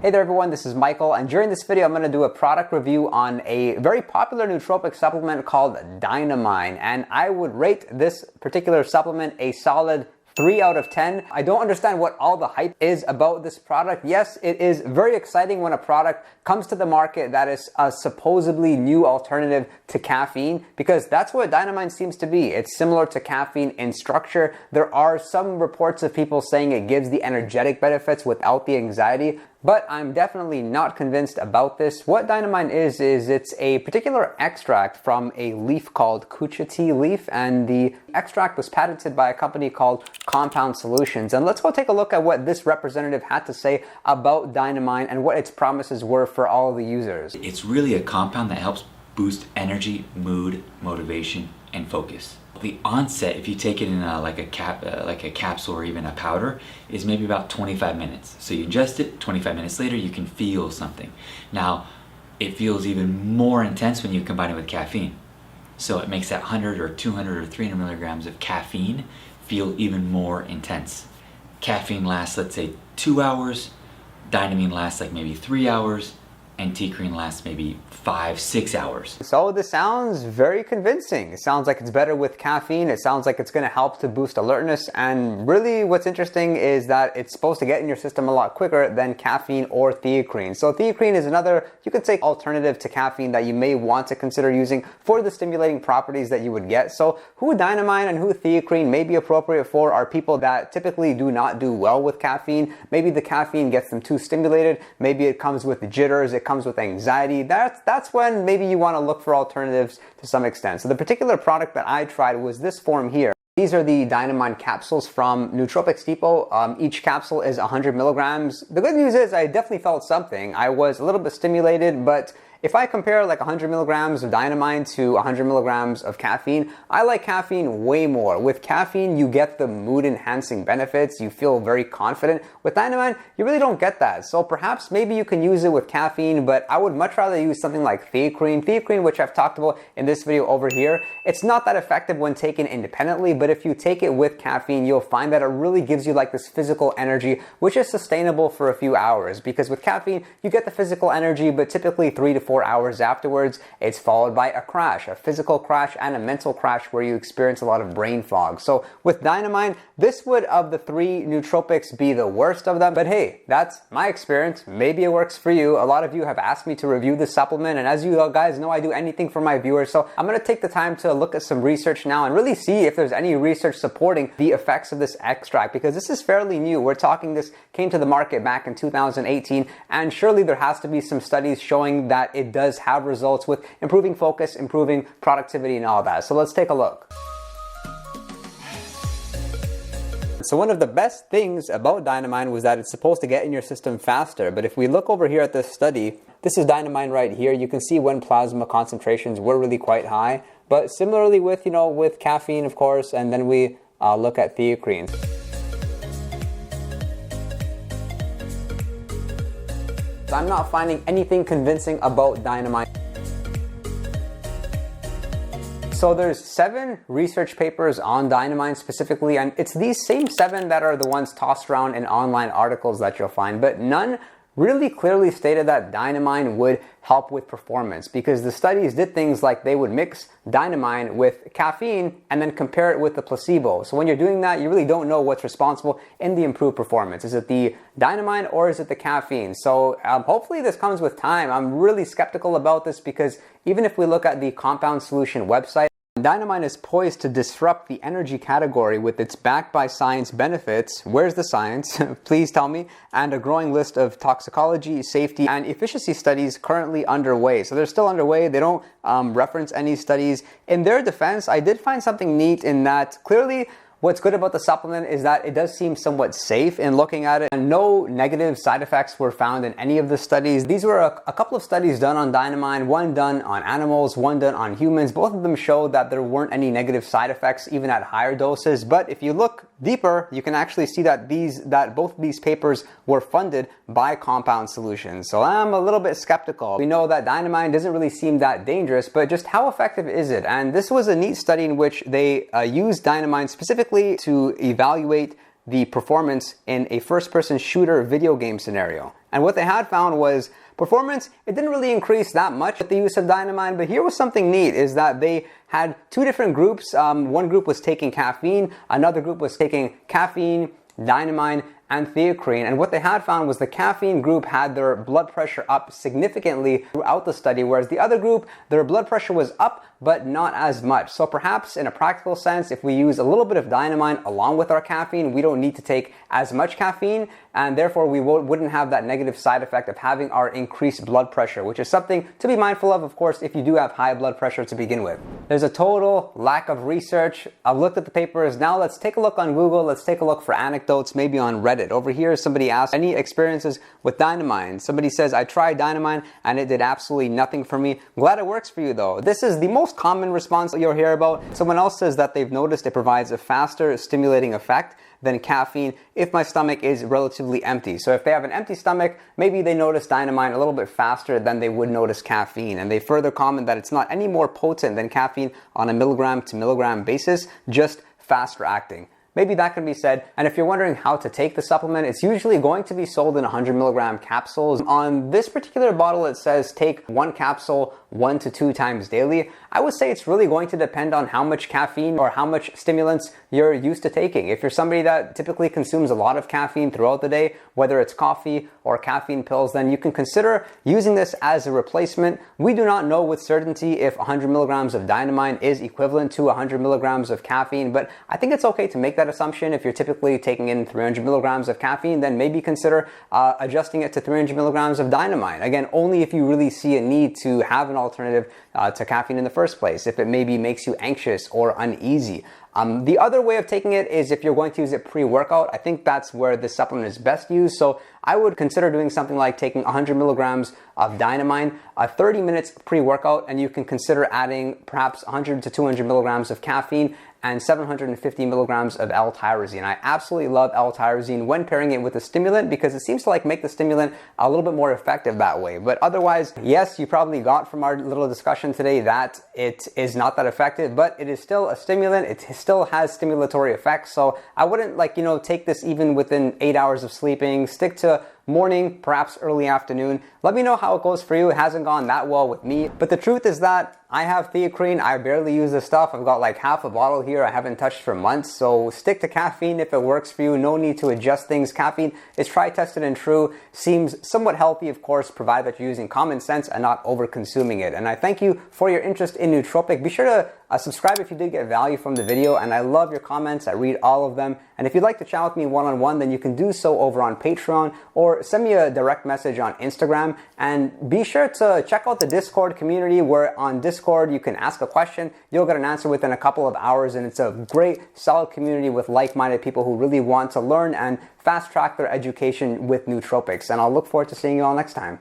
Hey there everyone, this is Michael, and during this video I'm going to do a product review on a very popular nootropic supplement called Dynamine, and I would rate this particular supplement a solid 3 out of 10. I don't understand what all the hype is about this product. Yes, it is very exciting when a product comes to the market that is a supposedly new alternative to caffeine, because that's what Dynamine seems to be. It's similar to caffeine in structure. There are some reports of people saying it gives the energetic benefits without the anxiety, but I'm definitely not convinced about this. What Dynamine is it's a particular extract from a leaf called Kucha tea leaf, and the extract was patented by a company called Compound Solutions. And let's go take a look at what this representative had to say about Dynamine and what its promises were for all of the users. It's really a compound that helps boost energy, mood, motivation, and focus. The onset, if you take it in like a capsule or even a powder, is maybe about 25 minutes. So you ingest it, 25 minutes later you can feel something. Now, it feels even more intense when you combine it with caffeine. So it makes that 100 or 200 or 300 milligrams of caffeine feel even more intense. Caffeine lasts, let's say, 2 hours. Dynamine lasts like maybe 3 hours. And T-Cream lasts maybe 5-6 hours. So this sounds very convincing. It sounds like it's better with caffeine. It sounds like it's going to help to boost alertness. And really what's interesting is that it's supposed to get in your system a lot quicker than caffeine or theocrine. So theocrine is another, you could say, alternative to caffeine that you may want to consider using for the stimulating properties that you would get. So who Dynamine and who theocrine may be appropriate for are people that typically do not do well with caffeine. Maybe the caffeine gets them too stimulated. Maybe it comes with jitters. It comes with anxiety. That's when maybe you want to look for alternatives to some extent. So the particular product that I tried was this form here. These are the Dynamine capsules from Nootropics Depot. Each capsule is 100 milligrams. The good news is I definitely felt something. I was a little bit stimulated, but if I compare like 100 milligrams of Dynamine to 100 milligrams of caffeine, I like caffeine way more. With caffeine, you get the mood-enhancing benefits. You feel very confident. With Dynamine, you really don't get that. So perhaps maybe you can use it with caffeine, but I would much rather use something like theocrine. Theocrine, which I've talked about in this video over here, it's not that effective when taken independently, but if you take it with caffeine, you'll find that it really gives you like this physical energy, which is sustainable for a few hours. Because with caffeine, you get the physical energy, but typically 3 to 4 hours afterwards, it's followed by a crash, a physical crash and a mental crash where you experience a lot of brain fog. So with Dynamine, this would, of the 3 nootropics, be the worst of them. But hey, that's my experience. Maybe it works for you. A lot of you have asked me to review this supplement, and as you guys know, I do anything for my viewers. So I'm going to take the time to look at some research now and really see if there's any research supporting the effects of this extract, because this is fairly new. We're talking this came to the market back in 2018, and surely there has to be some studies showing that it does have results with improving focus, improving productivity, and all that. So let's take a look. So one of the best things about Dynamine was that it's supposed to get in your system faster. But if we look over here at this study, this is Dynamine right here. You can see when plasma concentrations were really quite high. But similarly with, with caffeine, of course, and then we look at theocrine. I'm not finding anything convincing about Dynamine. So there's 7 research papers on Dynamine specifically, and it's these same 7 that are the ones tossed around in online articles that you'll find, but none really clearly stated that Dynamine would help with performance, because the studies did things like they would mix Dynamine with caffeine and then compare it with the placebo. So when you're doing that, you really don't know what's responsible in the improved performance. Is it the Dynamine or is it the caffeine? So hopefully this comes with time. I'm really skeptical about this, because even if we look at the Compound Solution website, Dynamine is poised to disrupt the energy category with its backed by science benefits. Where's the science? Please tell me. And a growing list of toxicology, safety, and efficacy studies currently underway. So they're still underway. They don't reference any studies. In their defense, I did find something neat in that clearly what's good about the supplement is that it does seem somewhat safe in looking at it, and no negative side effects were found in any of the studies. These were a couple of studies done on Dynamine, one done on animals, one done on humans. Both of them showed that there weren't any negative side effects even at higher doses. But if you look deeper, you can actually see that both of these papers were funded by Compound Solutions. So I'm a little bit skeptical. We know that Dynamine doesn't really seem that dangerous, but just how effective is it? And this was a neat study in which they used Dynamine specifically to evaluate the performance in a first-person shooter video game scenario. And what they had found was performance, it didn't really increase that much with the use of Dynamine, but here was something neat, is that they had two different groups. One group was taking caffeine, another group was taking caffeine, Dynamine, and theocrine. And what they had found was the caffeine group had their blood pressure up significantly throughout the study, whereas the other group, their blood pressure was up, but not as much. So perhaps in a practical sense, if we use a little bit of Dynamine along with our caffeine, we don't need to take as much caffeine, and therefore we wouldn't have that negative side effect of having our increased blood pressure, which is something to be mindful of course, if you do have high blood pressure to begin with. There's a total lack of research. I've looked at the papers. Now let's take a look on Google. Let's take a look for anecdotes, maybe on Reddit. Over here, somebody asked, any experiences with Dynamine? Somebody says, I tried Dynamine and it did absolutely nothing for me. Glad it works for you though. This is the most common response that you'll hear about. Someone else says that they've noticed it provides a faster stimulating effect than caffeine if my stomach is relatively empty. So if they have an empty stomach, maybe they notice Dynamine a little bit faster than they would notice caffeine. And they further comment that it's not any more potent than caffeine on a milligram to milligram basis, just faster acting. Maybe that can be said. And if you're wondering how to take the supplement, it's usually going to be sold in 100 milligram capsules. On this particular bottle, it says take one capsule 1 to 2 times daily. I would say it's really going to depend on how much caffeine or how much stimulants you're used to taking. If you're somebody that typically consumes a lot of caffeine throughout the day, whether it's coffee or caffeine pills, then you can consider using this as a replacement. We do not know with certainty if 100 milligrams of Dynamine is equivalent to 100 milligrams of caffeine, but I think it's okay to make that assumption. If you're typically taking in 300 milligrams of caffeine, then maybe consider adjusting it to 300 milligrams of Dynamine. Again, only if you really see a need to have an alternative to caffeine in the first place, if it maybe makes you anxious or uneasy. The other way of taking it is if you're going to use it pre-workout. I think that's where this supplement is best used. So I would consider doing something like taking 100 milligrams of Dynamine, 30 minutes pre-workout, and you can consider adding perhaps 100 to 200 milligrams of caffeine and 750 milligrams of L-tyrosine. I absolutely love L-tyrosine when pairing it with a stimulant because it seems to make the stimulant a little bit more effective that way. But otherwise, yes, you probably got from our little discussion today that it is not that effective, but it is still a stimulant. It still has stimulatory effects. So I wouldn't take this even within 8 hours of sleeping. Stick to morning, perhaps early afternoon. Let me know how it goes for you. It hasn't gone that well with me. But the truth is that I have theocrine. I barely use this stuff. I've got half a bottle here I haven't touched for months. So stick to caffeine if it works for you. No need to adjust things. Caffeine is tried, tested, and true. Seems somewhat healthy, of course, provided that you're using common sense and not over consuming it. And I thank you for your interest in Nootropic. Be sure to subscribe if you did get value from the video, and I love your comments. I read all of them. And if you'd like to chat with me one-on-one, then you can do so over on Patreon or send me a direct message on Instagram. And be sure to check out the Discord community, where on Discord you can ask a question. You'll get an answer within a couple of hours, and it's a great, solid community with like-minded people who really want to learn and fast-track their education with nootropics. And I'll look forward to seeing you all next time.